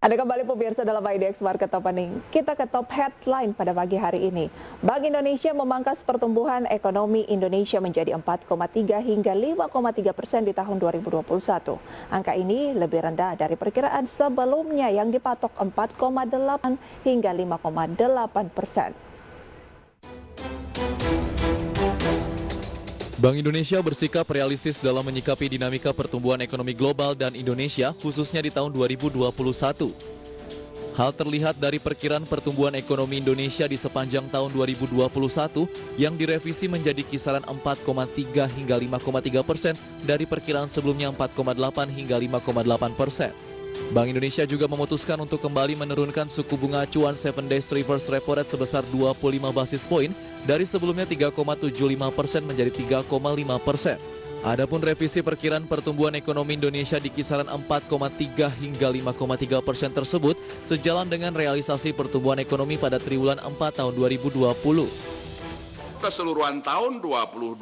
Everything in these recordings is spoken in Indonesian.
Ada kembali pemirsa dalam IDX Market Opening. Kita ke top headline pada pagi hari ini. Bank Indonesia memangkas pertumbuhan ekonomi Indonesia menjadi 4,3 hingga 5,3% di tahun 2021. Angka ini lebih rendah dari perkiraan sebelumnya yang dipatok 4,8 hingga 5,8%. Bank Indonesia bersikap realistis dalam menyikapi dinamika pertumbuhan ekonomi global dan Indonesia, khususnya di tahun 2021. Hal terlihat dari perkiraan pertumbuhan ekonomi Indonesia di sepanjang tahun 2021 yang direvisi menjadi kisaran 4,3 hingga 5,3% dari perkiraan sebelumnya 4,8 hingga 5,8%. Bank Indonesia juga memutuskan untuk kembali menurunkan suku bunga acuan 7 Days Reverse Repo Rate sebesar 25 basis poin dari sebelumnya 3,75% menjadi 3,5%. Adapun revisi perkiraan pertumbuhan ekonomi Indonesia di kisaran 4,3 hingga 5,3% tersebut sejalan dengan realisasi pertumbuhan ekonomi pada triwulan 4 tahun 2020. Keseluruhan tahun 2021,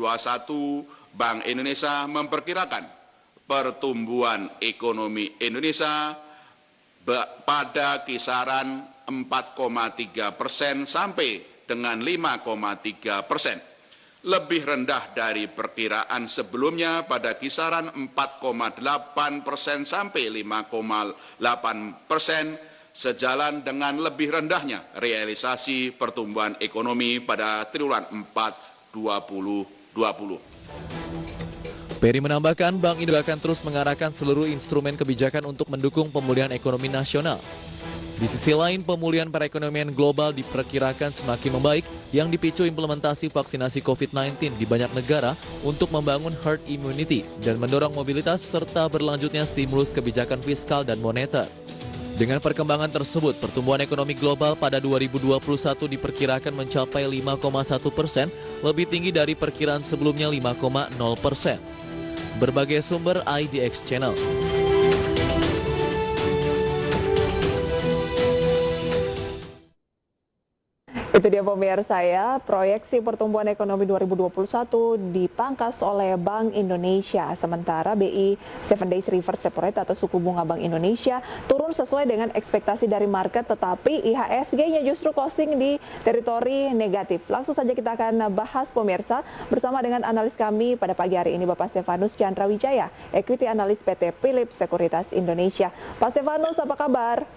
Bank Indonesia memperkirakan pertumbuhan ekonomi Indonesia pada kisaran 4,3% sampai dengan 5,3%. Lebih rendah dari perkiraan sebelumnya pada kisaran 4,8% sampai 5,8%, sejalan dengan lebih rendahnya realisasi pertumbuhan ekonomi pada triwulan 4 2020. Peri menambahkan, Bank Indonesia akan terus mengarahkan seluruh instrumen kebijakan untuk mendukung pemulihan ekonomi nasional. Di sisi lain, pemulihan perekonomian global diperkirakan semakin membaik yang dipicu implementasi vaksinasi COVID-19 di banyak negara untuk membangun herd immunity dan mendorong mobilitas serta berlanjutnya stimulus kebijakan fiskal dan moneter. Dengan perkembangan tersebut, pertumbuhan ekonomi global pada 2021 diperkirakan mencapai 5,1%, lebih tinggi dari perkiraan sebelumnya 5,0%. Berbagai sumber IDX Channel. Itu dia pemirsa ya, proyeksi pertumbuhan ekonomi 2021 dipangkas oleh Bank Indonesia. Sementara BI 7 Days Reverse Repo Rate atau suku bunga Bank Indonesia turun sesuai dengan ekspektasi dari market, tetapi IHSG-nya justru closing di teritori negatif. Langsung saja kita akan bahas pemirsa bersama dengan analis kami pada pagi hari ini, Bapak Stefanus Chandra Wijaya, Equity Analis PT Philips Sekuritas Indonesia. Pak Stefanus, apa kabar?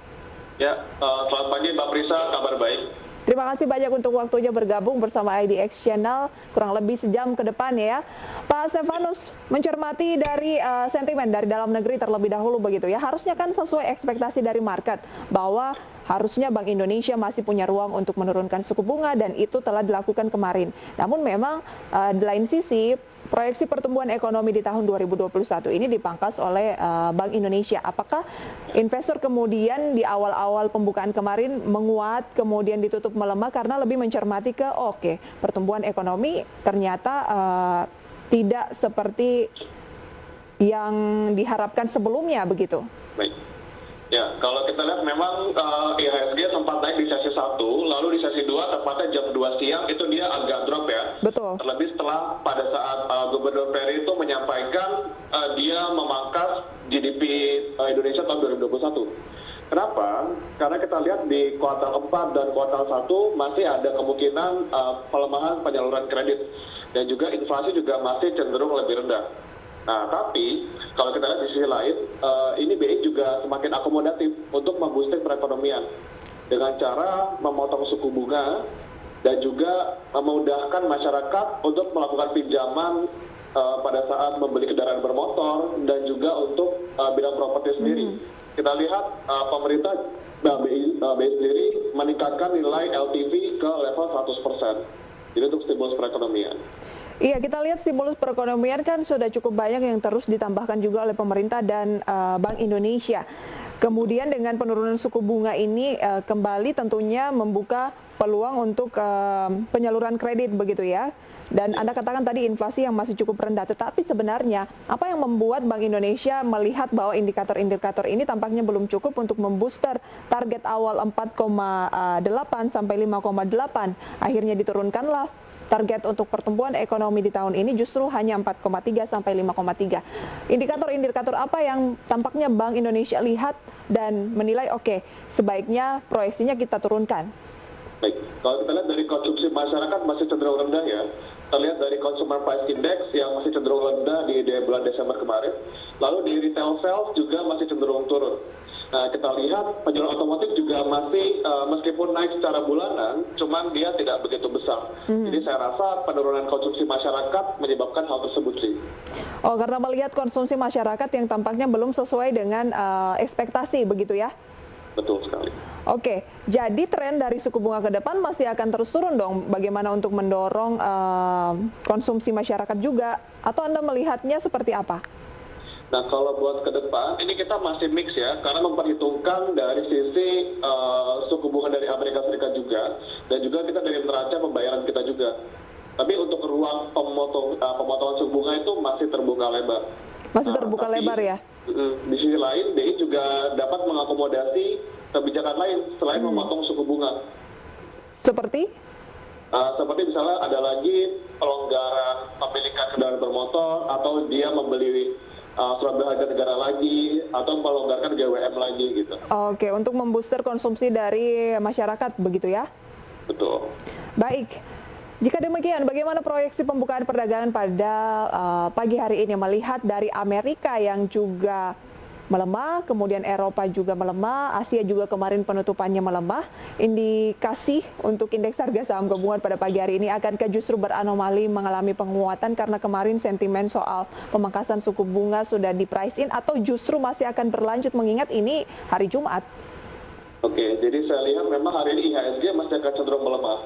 Ya, selamat pagi Mbak Prisa, kabar baik. Terima kasih banyak untuk waktunya bergabung bersama IDX Channel, kurang lebih sejam ke depan ya. Pak Stefanus, mencermati dari sentimen dari dalam negeri terlebih dahulu begitu ya, harusnya kan sesuai ekspektasi dari market bahwa harusnya Bank Indonesia masih punya ruang untuk menurunkan suku bunga dan itu telah dilakukan kemarin. Namun memang di lain sisi, proyeksi pertumbuhan ekonomi di tahun 2021 ini dipangkas oleh Bank Indonesia. Apakah investor kemudian di awal-awal pembukaan kemarin menguat, kemudian ditutup melemah karena lebih mencermati ke pertumbuhan ekonomi ternyata tidak seperti yang diharapkan sebelumnya begitu? Baik. Ya, kalau kita lihat memang IHSG sempat naik di sesi 1, lalu di sesi 2 tepatnya jam 2 siang itu dia agak drop ya. Betul. Terlebih setelah pada saat Gubernur Peri itu menyampaikan dia memangkas GDP Indonesia tahun 2021. Kenapa? Karena kita lihat di kuartal 4 dan kuartal 1 masih ada kemungkinan pelemahan penyaluran kredit dan juga inflasi juga masih cenderung lebih rendah. Nah, tapi kalau kita lihat di sisi lain, ini BI juga semakin akomodatif untuk memboosting perekonomian dengan cara memotong suku bunga dan juga memudahkan masyarakat untuk melakukan pinjaman pada saat membeli kendaraan bermotor dan juga untuk bidang properti sendiri. Kita lihat pemerintah BI sendiri meningkatkan nilai LTV ke level 100%. Jadi untuk stimulus perekonomian. Iya, kita lihat stimulus perekonomian kan sudah cukup banyak yang terus ditambahkan juga oleh pemerintah dan Bank Indonesia. Kemudian dengan penurunan suku bunga ini kembali tentunya membuka peluang untuk penyaluran kredit begitu ya. Dan Anda katakan tadi inflasi yang masih cukup rendah, tetapi sebenarnya apa yang membuat Bank Indonesia melihat bahwa indikator-indikator ini tampaknya belum cukup untuk membooster target awal 4,8 sampai 5,8, akhirnya diturunkanlah target untuk pertumbuhan ekonomi di tahun ini justru hanya 4,3 sampai 5,3. Indikator-indikator apa yang tampaknya Bank Indonesia lihat dan menilai oke, sebaiknya proyeksinya kita turunkan? Baik, kalau kita lihat dari konsumsi masyarakat masih cenderung rendah ya. Terlihat dari Consumer Price Index yang masih cenderung rendah di bulan Desember kemarin. Lalu di retail sales juga masih cenderung turun. Nah, kita lihat penjualan otomotif juga masih meskipun naik secara bulanan, cuman dia tidak begitu besar. Jadi saya rasa penurunan konsumsi masyarakat menyebabkan hal tersebut sih. Oh, karena melihat konsumsi masyarakat yang tampaknya belum sesuai dengan ekspektasi begitu ya? Betul sekali. Oke, jadi tren dari suku bunga ke depan masih akan terus turun dong. Bagaimana untuk mendorong konsumsi masyarakat juga? Atau Anda melihatnya seperti apa? Nah, kalau buat ke depan, ini kita masih mix ya, karena memperhitungkan dari sisi suku bunga dari Amerika Serikat juga, dan juga kita dari neraca pembayaran kita juga. Tapi untuk ruang pemotongan suku bunga itu masih terbuka lebar. Masih terbuka lebar ya? Di sisi lain, BI juga dapat mengakomodasi kebijakan lain selain memotong suku bunga. Seperti? Seperti misalnya ada lagi pelonggaran pemilikan kendaraan bermotor, atau dia membeli surat berharga negara lagi, atau melonggarkan GWM lagi gitu. Oke, untuk membooster konsumsi dari masyarakat begitu ya? Betul. Baik. Jika demikian, bagaimana proyeksi pembukaan perdagangan pada pagi hari ini melihat dari Amerika yang juga melemah, kemudian Eropa juga melemah, Asia juga kemarin penutupannya melemah. Indikasi untuk indeks harga saham gabungan pada pagi hari ini akankah justru beranomali mengalami penguatan karena kemarin sentimen soal pemangkasan suku bunga sudah di price in, atau justru masih akan berlanjut mengingat ini hari Jumat? Oke, jadi saya lihat memang hari ini IHSG masih akan cenderung melemah.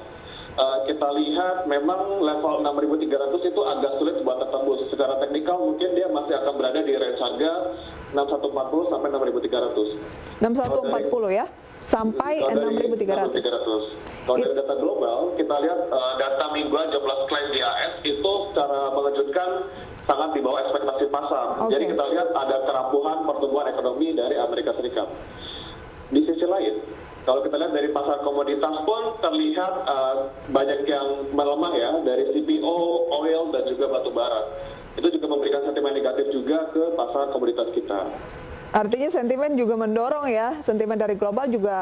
Kita lihat memang level 6.300 itu agak sulit buat tertembus. Secara teknikal mungkin dia masih akan berada di range harga 6140 sampai 6.300. 6140 ya? Sampai 6.300. Kalau dari data global, kita lihat data mingguan jumlah klaim di AS itu secara mengejutkan sangat di bawah ekspektasi pasar. Jadi kita lihat ada kerampuhan pertumbuhan ekonomi dari Amerika Serikat. Di sisi lain, kalau kita lihat dari pasar komoditas pun terlihat banyak yang melemah ya, dari CPO, oil, dan juga batu bara. Itu juga memberikan sentimen negatif juga ke pasar komoditas kita. Artinya sentimen juga mendorong ya, sentimen dari global juga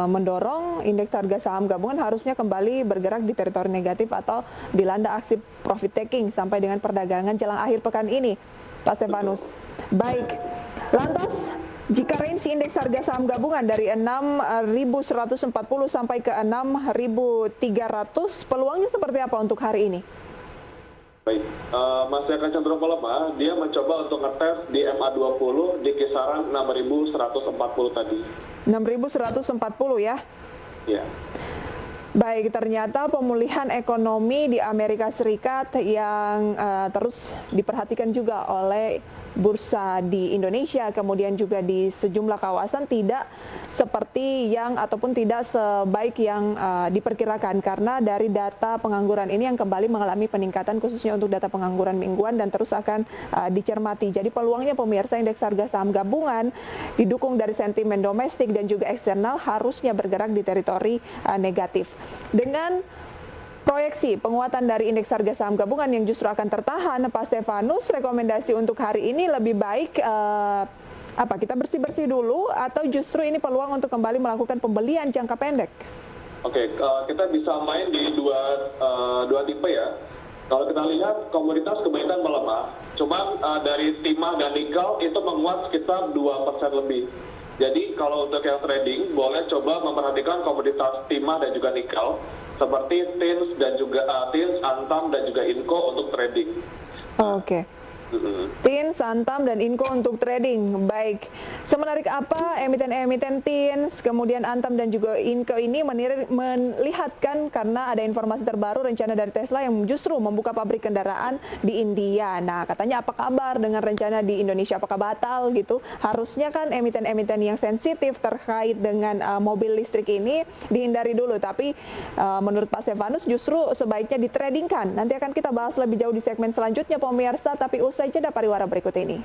mendorong indeks harga saham gabungan harusnya kembali bergerak di teritori negatif atau dilanda aksi profit taking sampai dengan perdagangan jelang akhir pekan ini, Pak Stefanus. Baik, lantas jika range indeks harga saham gabungan dari 6.140 sampai ke 6.300, peluangnya seperti apa untuk hari ini? Baik, masih akan cenderung melemah. Dia mencoba untuk ngetes di MA20 di kisaran 6.140 tadi. 6.140 ya? Ya. Baik, ternyata pemulihan ekonomi di Amerika Serikat yang terus diperhatikan juga oleh bursa di Indonesia, kemudian juga di sejumlah kawasan tidak seperti yang ataupun tidak sebaik yang diperkirakan, karena dari data pengangguran ini yang kembali mengalami peningkatan khususnya untuk data pengangguran mingguan dan terus akan dicermati. Jadi peluangnya pemirsa indeks harga saham gabungan didukung dari sentimen domestik dan juga eksternal harusnya bergerak di teritori negatif. Dengan proyeksi penguatan dari indeks harga saham gabungan yang justru akan tertahan, Pak Stefanus, rekomendasi untuk hari ini lebih baik kita bersih-bersih dulu atau justru ini peluang untuk kembali melakukan pembelian jangka pendek? Oke, kita bisa main di dua tipe ya. Kalau kita lihat komoditas kebanyakan melemah, cuman dari timah dan nikel itu menguat sekitar 2% lebih. Jadi kalau untuk yang trading boleh coba memperhatikan komoditas timah dan juga nikel seperti tins dan juga tins, antam dan juga inco untuk trading. Oke. TIN, Santam, dan Inco untuk trading. Baik, semenarik apa emiten-emiten TINS, kemudian Antam dan juga Inco ini melihatkan karena ada informasi terbaru rencana dari Tesla yang justru membuka pabrik kendaraan di India. Nah, katanya apa kabar dengan rencana di Indonesia? Apakah batal gitu? Harusnya kan emiten-emiten yang sensitif terkait dengan mobil listrik ini dihindari dulu. Tapi menurut Pak Stefanus justru sebaiknya ditradingkan. Nanti akan kita bahas lebih jauh di segmen selanjutnya pemirsa, tapi usai jeda pariwara berikut ini.